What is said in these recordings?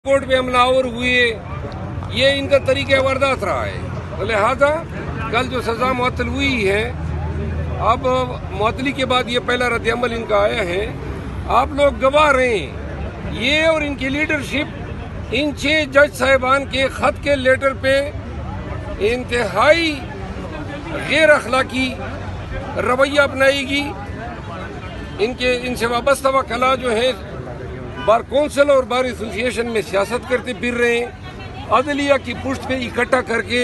Court में हमलावर हुए, ये इनका तरीका वारदात रहा है। तो लिहाजा कल जो सज़ा मुअत्तल हुई है, अब मुअत्तली के बाद ये पहला रद्द-ए-अमल इनका आया है। आप लोग गवाह रहें, ये और इनकी लीडरशिप इन 6 जज साहिबान के ख़त के लेटर पे इंतहाई गैर अखलाकी रवैया अपनाएगी। इनसे वाबस्ता वकला जो है बार कौंसिल और बार एसोसिएशन में सियासत करते फिर रहे हैं। अदलिया की पुष्ट पे इकट्ठा करके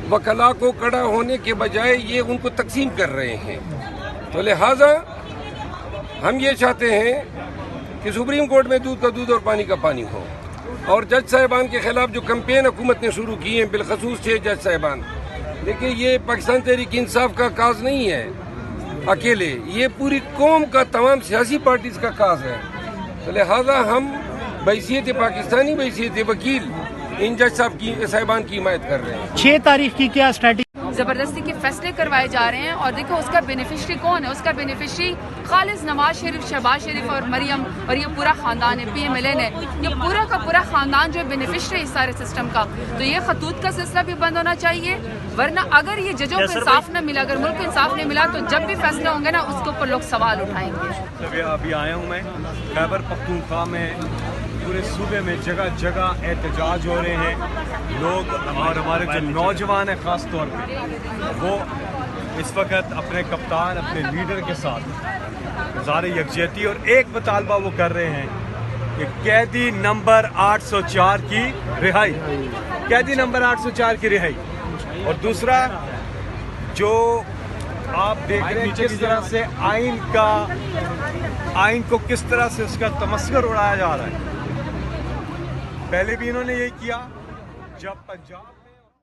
वकला को कड़ा होने के बजाय ये उनको तकसीम कर रहे हैं। तो लिहाजा हम ये चाहते हैं कि सुप्रीम कोर्ट में दूध का दूध और पानी का पानी हो, और जज साहिबान के खिलाफ जो कैंपेन हुकूमत ने शुरू की है, बिलखसूस 6 जज साहिबान, देखिए ये पाकिस्तान तहरीक इंसाफ का काज नहीं है अकेले, ये पूरी कौम का, तमाम सियासी पार्टीज का काज है। तो लिहाजा हम बैसियत पाकिस्तानी, बैसियत वकील इन जज साहिबान की हिमायत कर रहे हैं। 6 तारीख की क्या स्ट्रेटजी? ज़बरदस्ती के फैसले करवाए जा रहे हैं, और देखो उसका बेनिफिशरी कौन है? उसका बेनिफिशरी खालिद नवाज शरीफ, शहबाज शरीफ और मरियम और ये पूरा ख़ानदान है, PMLN है, ये पूरा का पूरा ख़ानदान जो बेनिफिशरी है इस सारे सिस्टम का। तो ये खतूत का सिलसिला भी बंद होना चाहिए, वरना अगर ये जजों को इंसाफ न मिला, अगर मुल्क को इंसाफ नहीं मिला, तो जब भी फैसले होंगे ना उसके ऊपर लोग सवाल उठाएंगे। अभी आया हूँ मैं खैबर पख्तूनख्वा में, पूरे सूबे में जगह जगह एहतजाज हो रहे हैं लोग, और हमारे जो नौजवान हैं ख़ास तौर पे, वो इस वक्त अपने कप्तान, अपने लीडर के साथ ज़ार यकजहती और एक मुतालबा वो कर रहे हैं कि कैदी नंबर 804 की रिहाई, कैदी नंबर 804 की रिहाई। और दूसरा जो आप देख रहे हैं किस तरह से आइन को किस तरह से उसका तमस्कर उड़ाया जा रहा है। पहले भी इन्होंने यही किया जब पंजाब